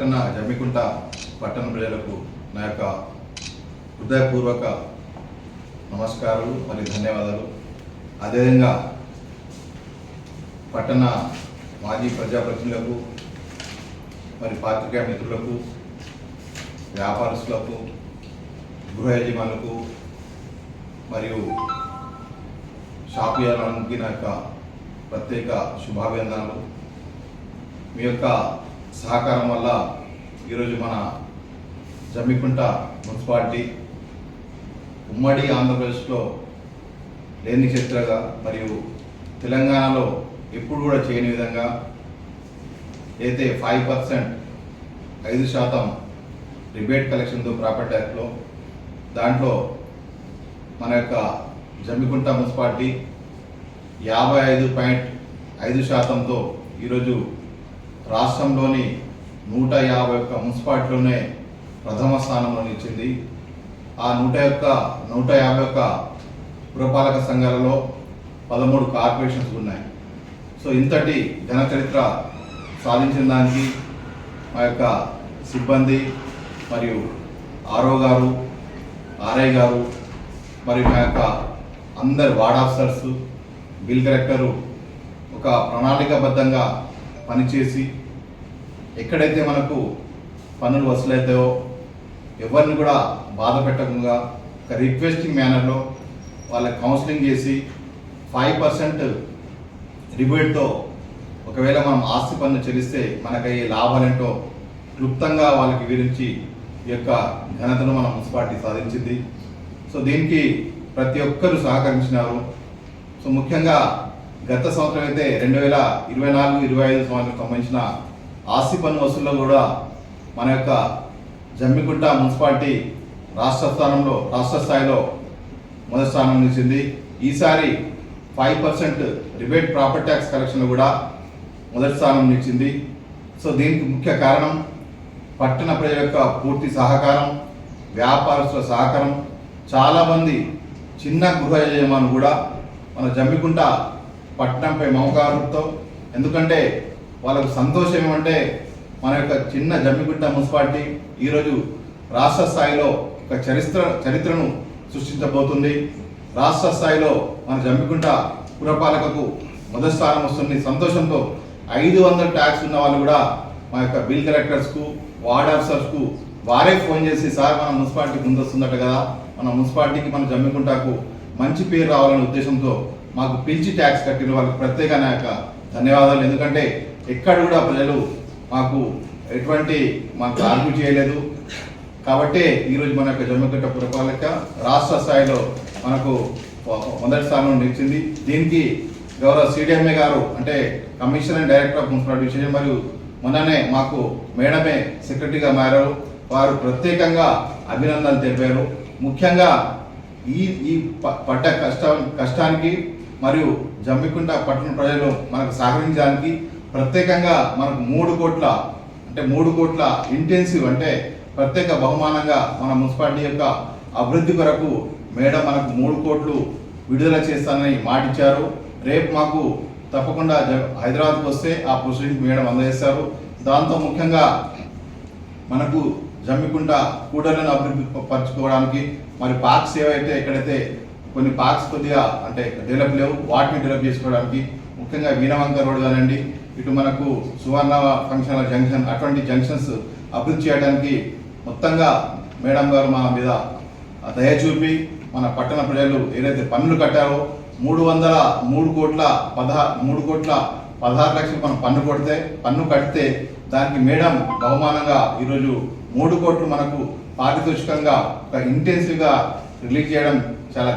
పట్టణ జమ్మికుంట పట్టణ ప్రజలకు నా యొక్క హృదయపూర్వక నమస్కారాలు మరియు ధన్యవాదాలు. అదేవిధంగా పట్టణ మాజీ ప్రజాప్రతినిధులకు మరి పాత్రికేయ మిత్రులకు, వ్యాపారస్తులకు, గృహ యజమానులకు మరియు షాప్ యజమానులకి నా యొక్క ప్రత్యేక శుభాభివందనాలు. మీ యొక్క సహకారం వల్ల ఈరోజు మన జమ్మికుంట మున్సిపాలిటీ ఉమ్మడి ఆంధ్రప్రదేశ్లో లేని చరిత్రగా మరియు తెలంగాణలో ఎప్పుడు కూడా చేయని విధంగా అయితే 5% 5% రిబేట్ కలెక్షన్తో ప్రాపర్టీ యాక్ట్లో దాంట్లో మన యొక్క జమ్మికుంట మున్సిపాలిటీ 55.5%తో ఈరోజు రాష్ట్రంలోని 151 మున్సిపాలిటీలోనే ప్రథమ స్థానంలో నిలిచింది. ఆ 151 పురపాలక సంఘాలలో 13 కార్పొరేషన్స్ ఉన్నాయి. సో ఇంతటి ఘన చరిత్ర సాధించిన దానికి మా యొక్క సిబ్బంది మరియు ఆర్ఓ గారు, ఆర్ఐ గారు మరియు మా యొక్క అందరు వార్డ్ ఆఫీసర్స్, బిల్ కలెక్టరు ఒక ప్రణాళికాబద్ధంగా పనిచేసి ఎక్కడైతే మనకు పనులు వసూలైతాయో ఎవరిని కూడా బాధ పెట్టకుండా ఒక రిక్వెస్టింగ్ మేనర్లో వాళ్ళకి కౌన్సిలింగ్ చేసి 5% రిబేట్తో ఒకవేళ మనం ఆస్తి పన్ను చెల్లిస్తే మనకయ్యే లాభాలేంటో క్లుప్తంగా వాళ్ళకి వివరించి ఈ యొక్క ఘనతను మన మున్సిపాలిటీ సాధించింది. సో దీనికి ప్రతి ఒక్కరూ సహకరించినారు. సో ముఖ్యంగా గత సంవత్సరం అయితే 2024-25 సంవత్సరం సంబంధించిన ఆస్తి పన్ను వసూల్లో కూడా మన యొక్క జమ్మికుంట మున్సిపాలిటీ రాష్ట్ర స్థాయిలో మొదటి స్థానం నిలిచింది. ఈసారి 5% రిబేట్ ప్రాపర్టీ ట్యాక్స్ కలెక్షన్లో కూడా మొదటి స్థానం నిలిచింది. సో దీనికి ముఖ్య కారణం పట్టణ ప్రజల యొక్క పూర్తి సహకారం, వ్యాపారస్తుల సహకారం. చాలామంది చిన్న గృహ యజమానులు కూడా మన జమ్మికుంట పట్టణంపై మమకారంతో, ఎందుకంటే వాళ్ళకు సంతోషం ఏమంటే మన యొక్క చిన్న జమ్మికుంట మున్సిపాలిటీ ఈరోజు రాష్ట్ర స్థాయిలో ఒక చరిత్రను సృష్టించబోతుంది. రాష్ట్ర స్థాయిలో మన జమ్మికుంట పురపాలకకు మొదటి స్థానం వస్తుంది. సంతోషంతో 500 ట్యాక్స్ ఉన్న వాళ్ళు కూడా మా యొక్క బిల్ కలెక్టర్స్కు, వార్డ్ ఆఫీసర్స్కు వారే ఫోన్ చేసి, సార్ మన మున్సిపాలిటీ ముందొస్తుందట కదా, మన మున్సిపాలిటీకి మన జమ్మికుంటకు మంచి పేరు రావాలనే ఉద్దేశంతో మాకు పిలిచి ట్యాక్స్ కట్టిన వాళ్ళకి ప్రత్యేక నా యొక్క ధన్యవాదాలు. ఎందుకంటే ఎక్కడ కూడా ప్రజలు మాకు ఎటువంటి ఆర్గ్యూ చేయలేదు. కాబట్టి ఈరోజు మన యొక్క జమ్మికుంట పురపాలక రాష్ట్ర స్థాయిలో మనకు మొదటి స్థానంలో నిలిచింది. దీనికి గౌరవ సిడిఎంఏ గారు, అంటే commissioner and director of municipal division, మరియు మొన్ననే మాకు మేడమే సెక్రటరీగా మారారు. వారు ప్రత్యేకంగా అభినందనలు తెలిపారు. ముఖ్యంగా ఈ పడ్డ కష్టానికి మరియు జమ్మికుంట పట్టణ ప్రజలు మనకు సహకరించడానికి ప్రత్యేకంగా మనకు 3 కోట్ల ఇంటెన్సివ్, అంటే ప్రత్యేక బహుమానంగా మన మున్సిపాలిటీ యొక్క అభివృద్ధి కొరకు మేడం మనకు 3 కోట్లు విడుదల చేస్తానని మాటిచ్చారు. రేపు మాకు తప్పకుండా హైదరాబాద్కు వస్తే ఆ ప్రొసీడింగ్ మేడం అందజేస్తారు. దాంతో ముఖ్యంగా మనకు జమ్మికుంట కూడలను అభివృద్ధి పరచుకోవడానికి, మరి పార్క్స్ ఏవైతే ఎక్కడైతే కొన్ని పార్క్స్ కొద్దిగా అంటే డెవలప్ లేవు, వాటిని డెవలప్ చేసుకోవడానికి ముఖ్యంగా వీణవంక రోడ్ కానివ్వండి, ఇటు మనకు సువర్ణ ఫంక్షన్ జంక్షన్, అటువంటి జంక్షన్స్ అభివృద్ధి చేయడానికి మొత్తంగా మేడం గారు మన మీద దయ చూపి మన పట్టణ ప్రజలు ఏదైతే పన్నులు కట్టారో 3,16 లక్షలు మనం పన్ను కడితే దానికి మేడం బహుమానంగా ఈరోజు 3 కోట్లు మనకు పారితోషికంగా ఒక ఇంటెన్సివ్గా రిలీజ్ చేయడం చాలా